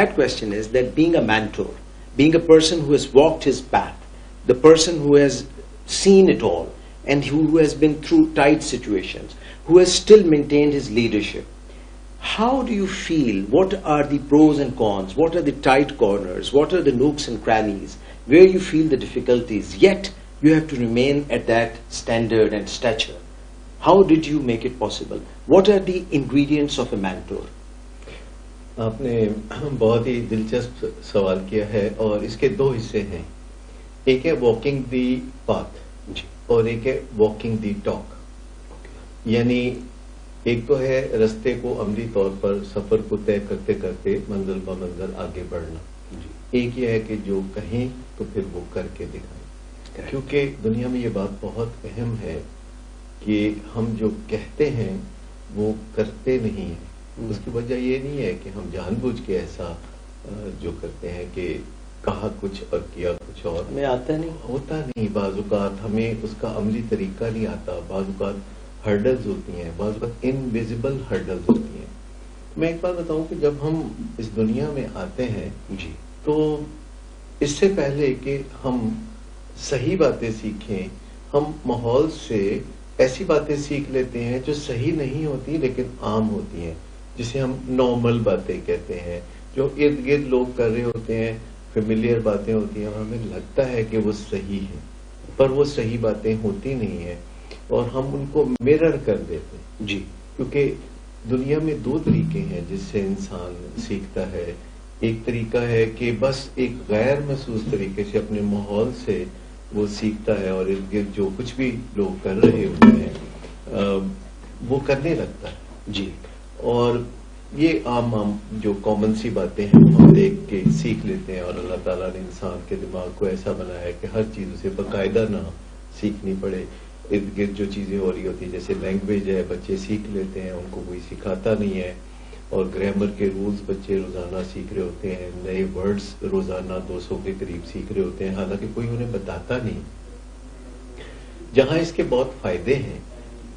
that question is that being a mentor, being a person who has walked his path, the person who has seen it all, and who has been through tight situations, who has still maintained his leadership, how do you feel? What are the pros and cons? What are the tight corners? What are the nooks and crannies where you feel the difficulties, yet you have to remain at that standard and stature? How did you make it possible? What are the ingredients of a mentor? آپ نے بہت ہی دلچسپ سوال کیا ہے اور اس کے دو حصے ہیں. ایک ہے واکنگ دی پاتھ اور ایک ہے واکنگ دی ٹاک. یعنی ایک تو ہے رستے کو عملی طور پر سفر کو طے کرتے کرتے منزل بہ منزل آگے بڑھنا. ایک یہ ہے کہ جو کہیں تو پھر وہ کر کے دکھائیں. کیونکہ دنیا میں یہ بات بہت اہم ہے کہ ہم جو کہتے ہیں وہ کرتے نہیں ہیں. اس کی وجہ یہ نہیں ہے کہ ہم جان بوجھ کے ایسا جو کرتے ہیں کہ کہا کچھ اور کیا کچھ اور. ہمیں آتا نہیں, ہوتا نہیں. بعض اوقات ہمیں اس کا عملی طریقہ نہیں آتا. بعض اوقات ہرڈلز ہوتی ہیں, بعض اوقات انویزیبل ہرڈلز ہوتی ہیں. میں ایک بات بتاؤں کہ جب ہم اس دنیا میں آتے ہیں تو اس سے پہلے کہ ہم صحیح باتیں سیکھیں, ہم ماحول سے ایسی باتیں سیکھ لیتے ہیں جو صحیح نہیں ہوتی لیکن عام ہوتی ہیں, جسے ہم نارمل باتیں کہتے ہیں, جو ارد گرد لوگ کر رہے ہوتے ہیں, فیملیئر باتیں ہوتی ہیں, ہمیں لگتا ہے کہ وہ صحیح ہیں پر وہ صحیح باتیں ہوتی نہیں ہیں اور ہم ان کو مرر کر دیتے ہیں. کیونکہ دنیا میں دو طریقے ہیں جس سے انسان سیکھتا ہے. ایک طریقہ ہے کہ بس ایک غیر محسوس طریقے سے اپنے ماحول سے وہ سیکھتا ہے اور ارد گرد جو کچھ بھی لوگ کر رہے ہوتے ہیں وہ کرنے لگتا ہے. اور یہ عام جو کامن سی باتیں ہیں ہم دیکھ کے سیکھ لیتے ہیں. اور اللہ تعالیٰ نے انسان کے دماغ کو ایسا بنایا ہے کہ ہر چیز اسے باقاعدہ نہ سیکھنی پڑے. ارد گرد جو چیزیں ہو رہی ہوتی ہیں جیسے لینگویج ہے, بچے سیکھ لیتے ہیں, ان کو کوئی سکھاتا نہیں ہے. اور گرامر کے رولز بچے روزانہ سیکھ رہے ہوتے ہیں, نئے ورڈز روزانہ 200 کے قریب سیکھ رہے ہوتے ہیں, حالانکہ کوئی انہیں بتاتا نہیں. جہاں اس کے بہت فائدے ہیں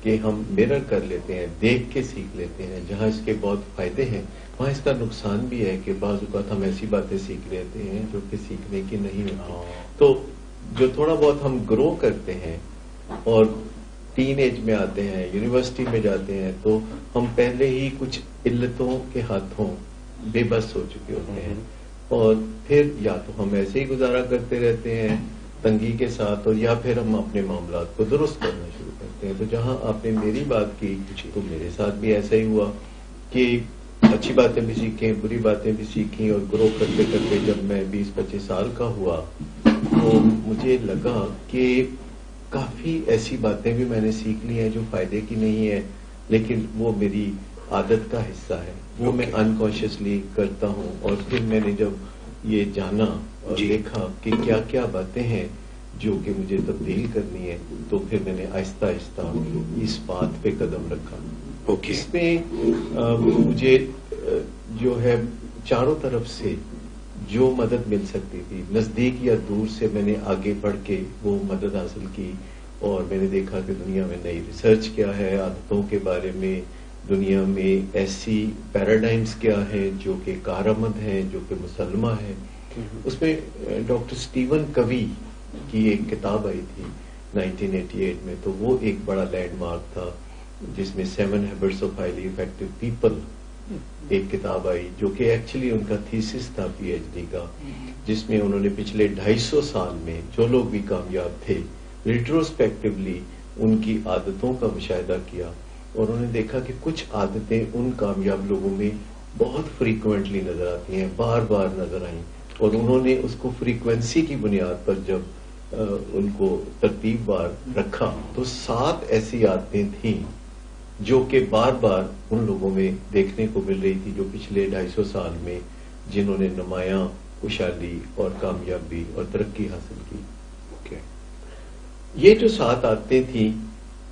کہ ہم مرر کر لیتے ہیں, دیکھ کے سیکھ لیتے ہیں, جہاں اس کے بہت فائدے ہیں وہاں اس کا نقصان بھی ہے کہ بعض اوقات ہم ایسی باتیں سیکھ لیتے ہیں جو کہ سیکھنے کی نہیں ہوتی. تو جو تھوڑا بہت ہم گرو کرتے ہیں اور ٹین ایج میں آتے ہیں, یونیورسٹی میں جاتے ہیں, تو ہم پہلے ہی کچھ علتوں کے ہاتھوں بے بس ہو چکے ہوتے ہیں اور پھر یا تو ہم ایسے ہی گزارا کرتے رہتے ہیں تنگی کے ساتھ, اور یا پھر ہم اپنے معاملات کو درست کرنا شروع کرتے ہیں. تو جہاں آپ نے میری بات کی تو میرے ساتھ بھی ایسا ہی ہوا کہ اچھی باتیں بھی سیکھیں, بری باتیں بھی سیکھیں, اور گرو کرتے کرتے جب میں 20-25 سال کا ہوا تو مجھے لگا کہ کافی ایسی باتیں بھی میں نے سیکھ لی ہیں جو فائدے کی نہیں ہے, لیکن وہ میری عادت کا حصہ ہے, وہ میں انکانشیسلی کرتا ہوں. اور پھر میں نے جب یہ جانا اور دیکھا کہ کیا کیا باتیں ہیں جو کہ مجھے تبدیل کرنی ہے, تو پھر میں نے آہستہ آہستہ اس بات پہ قدم رکھا. اس میں مجھے جو ہے چاروں طرف سے جو مدد مل سکتی تھی, نزدیک یا دور سے, میں نے آگے بڑھ کے وہ مدد حاصل کی. اور میں نے دیکھا کہ دنیا میں نئی ریسرچ کیا ہے عادتوں کے بارے میں, دنیا میں ایسی پیراڈائمز کیا ہیں جو کہ کارآمد ہیں, جو کہ مسلمہ ہیں. اس میں ڈاکٹر اسٹیون کوی کی ایک کتاب آئی تھی 1988 میں, تو وہ ایک بڑا لینڈ مارک تھا, جس میں 7 Habits of Highly Effective People ایک کتاب آئی جو کہ ایکچولی ان کا تھیسس تھا PhD کا, جس میں انہوں نے پچھلے 250 سال میں جو لوگ بھی کامیاب تھے ریٹروسپیکٹولی ان کی عادتوں کا مشاہدہ کیا, اور انہوں نے دیکھا کہ کچھ عادتیں ان کامیاب لوگوں میں بہت فریکوینٹلی نظر آتی ہیں, بار بار نظر آئیں, اور انہوں نے اس کو فریکوینسی کی بنیاد پر جب ان کو ترتیب بار رکھا تو 7 ایسی عادتیں تھیں جو کہ بار بار ان لوگوں میں دیکھنے کو مل رہی تھی جو پچھلے 250 سال میں جنہوں نے نمایاں خوشحالی اور کامیابی اور ترقی حاصل کی. یہ جو 7 عادتیں تھیں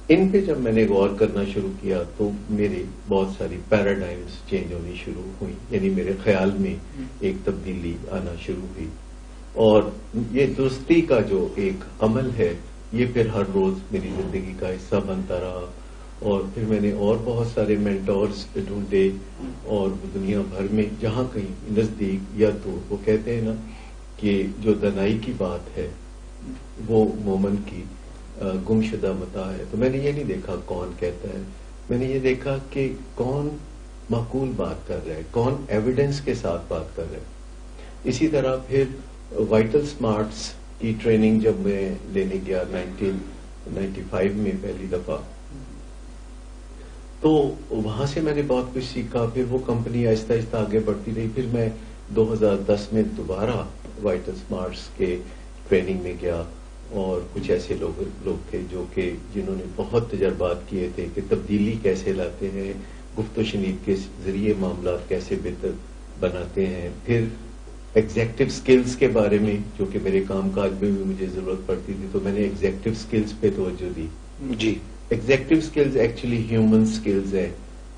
ان پہ جب میں نے غور کرنا شروع کیا تو میرے بہت ساری پیراڈائمز چینج ہونی شروع ہوئی, یعنی میرے خیال میں ایک تبدیلی آنا شروع ہوئی. اور یہ درستی کا جو ایک عمل ہے یہ پھر ہر روز میری زندگی کا حصہ بنتا رہا, اور پھر میں نے اور بہت سارے مینٹورز ڈھونڈے، اور دنیا بھر میں جہاں کہیں نزدیک یا دور، وہ کہتے ہیں نا کہ جو دنائی کی بات ہے وہ مومن کی گمشدہ متاع ہے. تو میں نے یہ نہیں دیکھا کون کہتا ہے، میں نے یہ دیکھا کہ کون معقول بات کر رہا ہے، کون ایویڈنس کے ساتھ بات کر رہا ہے. اسی طرح پھر وائٹل سمارٹس کی ٹریننگ جب میں لینے گیا 1995 میں پہلی دفعہ، تو وہاں سے میں نے بہت کچھ سیکھا. پھر وہ کمپنی آہستہ آہستہ آگے بڑھتی رہی. پھر میں 2010 میں دوبارہ وائٹل سمارٹس کے ٹریننگ میں گیا، اور کچھ ایسے لوگ تھے جنہوں نے بہت تجربات کیے تھے کہ تبدیلی کیسے لاتے ہیں، گفت و شنید کے ذریعے معاملات کیسے بہتر بناتے ہیں. پھر ایگزیکٹو سکلز کے بارے میں، جو کہ میرے کام کاج میں بھی مجھے ضرورت پڑتی تھی، تو میں نے ایگزیکٹو سکلز پہ توجہ دی. جی. Executive skills actually human skills ہیں،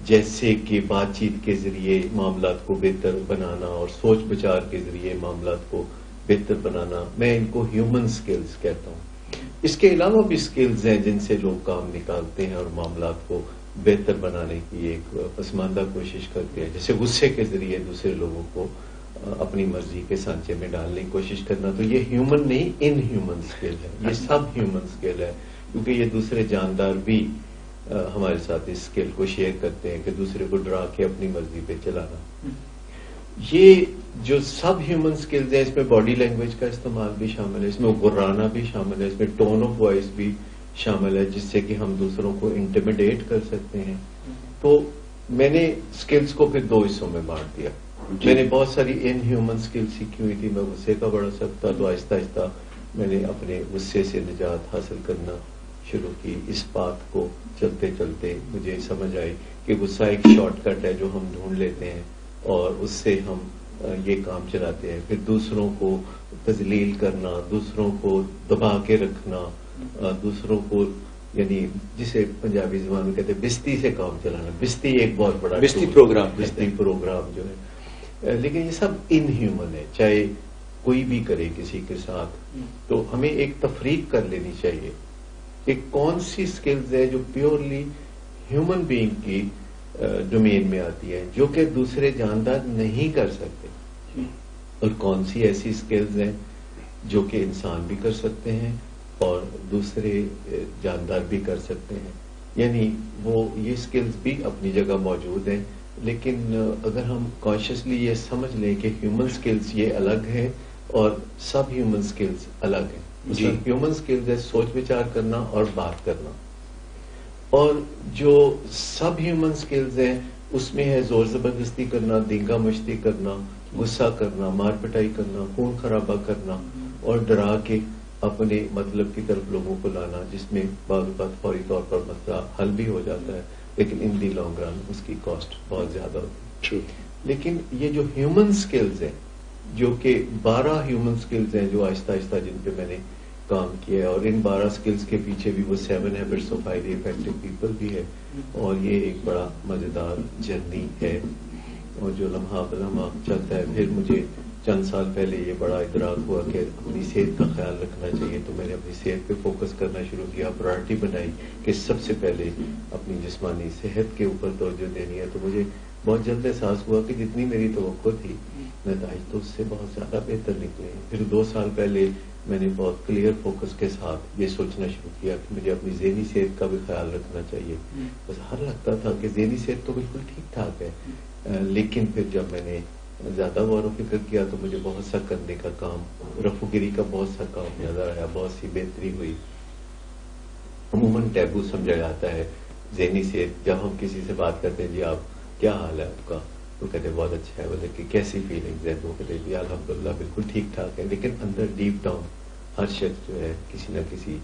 جیسے کہ بات چیت کے ذریعے معاملات کو بہتر بنانا اور سوچ بچار کے ذریعے معاملات کو بہتر بنانا. میں ان کو ہیومن سکلز کہتا ہوں. اس کے علاوہ بھی سکلز ہیں جن سے لوگ کام نکالتے ہیں اور معاملات کو بہتر بنانے کی ایک پسماندہ کوشش کرتے ہیں، جیسے غصے کے ذریعے دوسرے لوگوں کو اپنی مرضی کے سانچے میں ڈالنے کی کوشش کرنا. تو یہ ہیومن نہیں، ان ہیومن سکل ہے. یہ سب ہیومن سکل ہے، کیونکہ یہ دوسرے جاندار بھی ہمارے ساتھ اس اسکل کو شیئر کرتے ہیں کہ دوسرے کو ڈرا کے اپنی مرضی پہ چلانا. یہ جو سب ہیومن سکلز ہیں، اس میں باڈی لینگویج کا استعمال بھی شامل ہے، اس میں غرانا بھی شامل ہے، اس میں ٹون آف وائس بھی شامل ہے، جس سے کہ ہم دوسروں کو انٹیمیڈیٹ کر سکتے ہیں. تو میں نے سکلز کو پھر دو حصوں میں بانٹ دیا. میں نے بہت ساری ان ہیومن سکل سیکھی ہوئی تھی. میں غصے کا بڑا سخت تھا، تو آہستہ آہستہ میں نے اپنے غصے سے نجات حاصل کرنا شروع کی. اس بات کو چلتے چلتے مجھے سمجھ آئی کہ غصہ ایک شارٹ کٹ ہے جو ہم ڈھونڈ لیتے ہیں اور اس سے ہم یہ کام چلاتے ہیں. پھر دوسروں کو تذلیل کرنا، دوسروں کو دبا کے رکھنا، دوسروں کو، یعنی جسے پنجابی زبان میں کہتے ہیں بستی سے کام چلانا. بستی ایک بہت بڑا بستی پروگرام، بستی پروگرام جو ہے. لیکن یہ سب ان ہیومن ہے، چاہے کوئی بھی کرے کسی کے ساتھ. تو ہمیں ایک تفریق کر لینی چاہیے کہ کون سی سکلز ہے جو پیورلی ہیومن بینگ کی ڈومین میں آتی ہے، جو کہ دوسرے جاندار نہیں کر سکتے، اور کون سی ایسی سکلز ہیں جو کہ انسان بھی کر سکتے ہیں اور دوسرے جاندار بھی کر سکتے ہیں. یعنی وہ یہ سکلز بھی اپنی جگہ موجود ہیں، لیکن اگر ہم کانشیسلی یہ سمجھ لیں کہ ہیومن سکلز یہ الگ ہیں اور سب ہیومن سکلز الگ ہیں. ہیومن سکلز ہے سوچ وچار کرنا اور بات کرنا، اور جو سب ہیومن سکلز ہیں اس میں ہے زور زبردستی کرنا، دینگا مشتی کرنا، غصہ کرنا، مار پٹائی کرنا، خون خرابہ کرنا، اور ڈرا کے اپنے مطلب کی طرف لوگوں کو لانا، جس میں بعض اوقات فوری طور پر مسئلہ حل بھی ہو جاتا ہے، لیکن ان دی لانگ رن اس کی کاسٹ بہت زیادہ ہوتی ہے. لیکن یہ جو ہیومن سکلز ہیں، جو کہ 12 ہیومن سکلز ہیں جو آہستہ آہستہ جن پہ میں نے کام کیا ہے، اور ان 12 سکلز کے پیچھے بھی وہ 7 habits of highly effective people بھی ہے، اور یہ ایک بڑا مزیدار جرنی ہے اور جو لمحہ بلمحہ چلتا ہے. پھر مجھے چند سال پہلے یہ بڑا ادراک ہوا کہ اپنی صحت کا خیال رکھنا چاہیے، تو میں نے اپنی صحت پہ فوکس کرنا شروع کیا، پرائرٹی بنائی کہ سب سے پہلے اپنی جسمانی صحت کے اوپر توجہ دینی ہے. تو مجھے بہت جلد احساس ہوا کہ جتنی میری توقع تھی نتائج تو اس سے بہت زیادہ بہتر نکلے. پھر 2 سال پہلے میں نے بہت کلیئر فوکس کے ساتھ یہ سوچنا شروع کیا کہ مجھے اپنی ذہنی صحت کا بھی خیال رکھنا چاہیے. بس ہر لگتا تھا کہ ذہنی صحت تو بالکل ٹھیک ٹھاک ہے، لیکن پھر جب میں نے زیادہ غور و فکر کیا تو مجھے بہت سا کرنے کا کام، رفع گیری کا بہت سا کام نظر آیا، بہت سی بہتری ہوئی. عموماً ٹیبو سمجھا جاتا ہے ذہنی صحت. جب ہم کسی سے بات کرتے ہیں جی آپ کیا حال ہے آپ کا، تو کہتے ہیں بہت اچھا ہے. بولے کہ کیسی فیلنگز ہے، تو کہتے ہیں جی الحمدللہ بالکل ٹھیک ٹھاک ہے. لیکن اندر ڈیپ ڈاؤن ہر شخص جو ہے کسی نہ کسی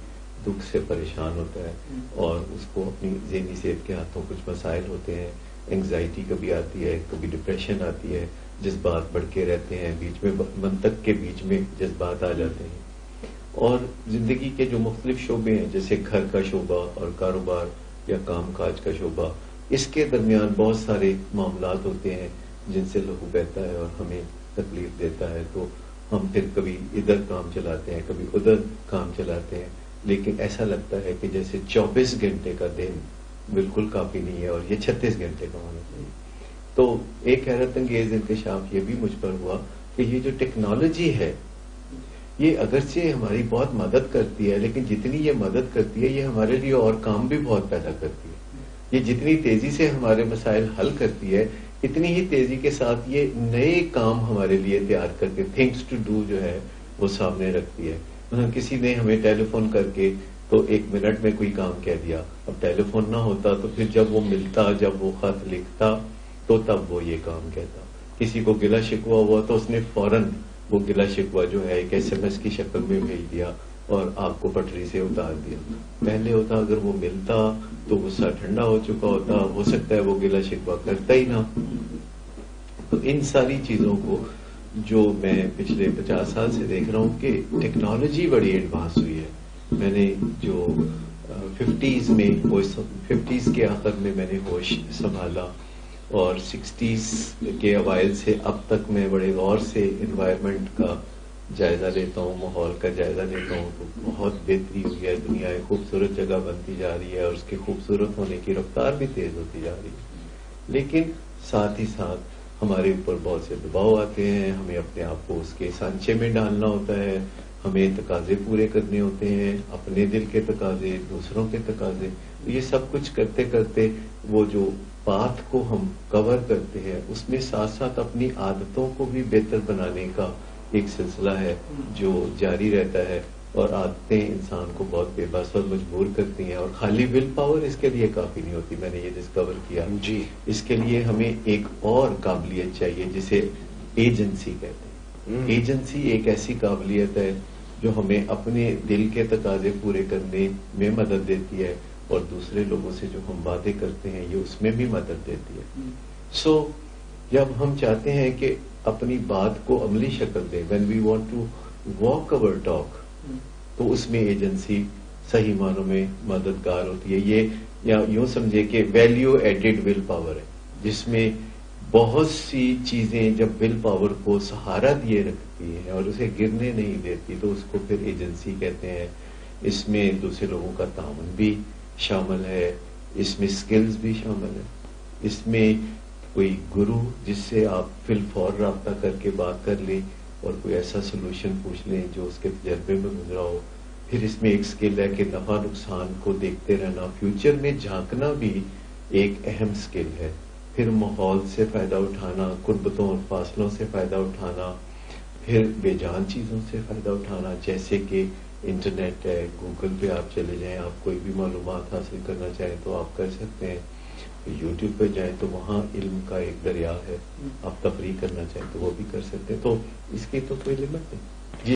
دکھ سے پریشان ہوتا ہے، اور اس کو اپنی ذہنی صحت کے ہاتھوں کچھ مسائل ہوتے ہیں. انگزائٹی کبھی آتی ہے، کبھی ڈپریشن آتی ہے، جذبات بڑھ کے رہتے ہیں، بیچ میں منطق کے بیچ میں جذبات آ جاتے ہیں. اور زندگی کے جو مختلف شعبے ہیں، جیسے گھر کا شعبہ اور کاروبار یا کام کاج کا شعبہ، اس کے درمیان بہت سارے معاملات ہوتے ہیں جن سے لہو بہتا ہے اور ہمیں تکلیف دیتا ہے. تو ہم پھر کبھی ادھر کام چلاتے ہیں، کبھی ادھر کام چلاتے ہیں، لیکن ایسا لگتا ہے کہ جیسے 24 گھنٹے کا دن بالکل کافی نہیں ہے اور یہ 36 گھنٹے کا ہونا چاہیے. تو ایک حیرت انگیز انکشاف یہ بھی مجھ پر ہوا کہ یہ جو ٹیکنالوجی ہے یہ اگرچہ ہماری بہت مدد کرتی ہے، لیکن جتنی یہ مدد کرتی ہے یہ ہمارے لیے اور کام بھی بہت پیدا کرتی ہے. یہ جتنی تیزی سے ہمارے مسائل حل کرتی ہے اتنی ہی تیزی کے ساتھ یہ نئے کام ہمارے لیے تیار کر کے تھنگس ٹو ڈو جو ہے وہ سامنے رکھتی ہے. کسی نے ہمیں ٹیلی فون کر کے تو 1 منٹ میں کوئی کام کہہ دیا. اب ٹیلی فون نہ ہوتا تو پھر جب وہ ملتا، جب وہ خط لکھتا تو تب وہ یہ کام کہتا. کسی کو گلا شکوہ ہوا تو اس نے فوراً وہ گلا شکوہ جو ہے ایک SMS کی شکل میں بھیج دیا اور آپ کو پٹری سے اتار دیا. پہلے ہوتا اگر وہ ملتا تو غصہ ٹھنڈا ہو چکا ہوتا، ہو سکتا ہے وہ گلا شکوہ کرتا ہی نہ. تو ان ساری چیزوں کو جو میں پچھلے 50 سال سے دیکھ رہا ہوں کہ ٹیکنالوجی بڑی ایڈوانس ہوئی ہے. میں نے جو 50s میں 50s کے آخر میں نے ہوش سنبھالا اور 60s کے اوائل سے اب تک میں بڑے غور سے انوائرمنٹ کا جائزہ لیتا ہوں، ماحول کا جائزہ لیتا ہوں تو بہت بہتری ہوئی ہے. دنیا ایک خوبصورت جگہ بنتی جا رہی ہے اور اس کے خوبصورت ہونے کی رفتار بھی تیز ہوتی جا رہی ہے. لیکن ساتھ ہی ساتھ ہمارے اوپر بہت سے دباؤ آتے ہیں. ہمیں اپنے آپ کو اس کے سانچے میں ڈالنا ہوتا ہے، ہمیں تقاضے پورے کرنے ہوتے ہیں، اپنے دل کے تقاضے، دوسروں کے تقاضے. یہ سب کچھ کرتے کرتے وہ جو پاتھ کو ہم کور کرتے ہیں اس میں ساتھ ساتھ اپنی عادتوں کو بھی بہتر بنانے کا ایک سلسلہ ہے جو جاری رہتا ہے. اور عادتیں انسان کو بہت بے بس اور مجبور کرتی ہیں اور خالی ول پاور اس کے لیے کافی نہیں ہوتی. میں نے یہ ڈسکور کیا. جی. اس کے لیے ہمیں ایک اور قابلیت چاہیے جسے ایجنسی کہتے ہیں. ایجنسی ایک ایسی قابلیت ہے جو ہمیں اپنے دل کے تقاضے پورے کرنے میں مدد دیتی ہے اور دوسرے لوگوں سے جو ہم وعدے کرتے ہیں یہ اس میں بھی مدد دیتی ہے. سو جب ہم چاہتے ہیں کہ اپنی بات کو عملی شکل دیں، when we want to walk our talk، تو اس میں ایجنسی صحیح معنوں میں مددگار ہوتی ہے. یہ یا یوں سمجھے کہ ویلیو ایڈڈ ول پاور ہے جس میں بہت سی چیزیں جب ول پاور کو سہارا دیے رکھتی ہیں اور اسے گرنے نہیں دیتی تو اس کو پھر ایجنسی کہتے ہیں. اس میں دوسرے لوگوں کا تعاون بھی شامل ہے، اس میں سکلز بھی شامل ہے، اس میں کوئی گرو جس سے آپ فی الفور رابطہ کر کے بات کر لیں اور کوئی ایسا سولوشن پوچھ لیں جو اس کے تجربے میں گزرا ہو. پھر اس میں ایک سکل ہے کہ نفع نقصان کو دیکھتے رہنا، فیوچر میں جھانکنا بھی ایک اہم سکل ہے. پھر ماحول سے فائدہ اٹھانا، قربتوں اور فاصلوں سے فائدہ اٹھانا، پھر بے جان چیزوں سے فائدہ اٹھانا جیسے کہ انٹرنیٹ ہے. گوگل پہ آپ چلے جائیں، آپ کوئی بھی معلومات حاصل کرنا چاہیں تو آپ کر سکتے ہیں. یوٹیوب پہ جائیں تو وہاں علم کا ایک دریا ہے، آپ تفریح کرنا چاہیں تو وہ بھی کر سکتے ہیں. تو اس کی تو کوئی لمٹ نہیں.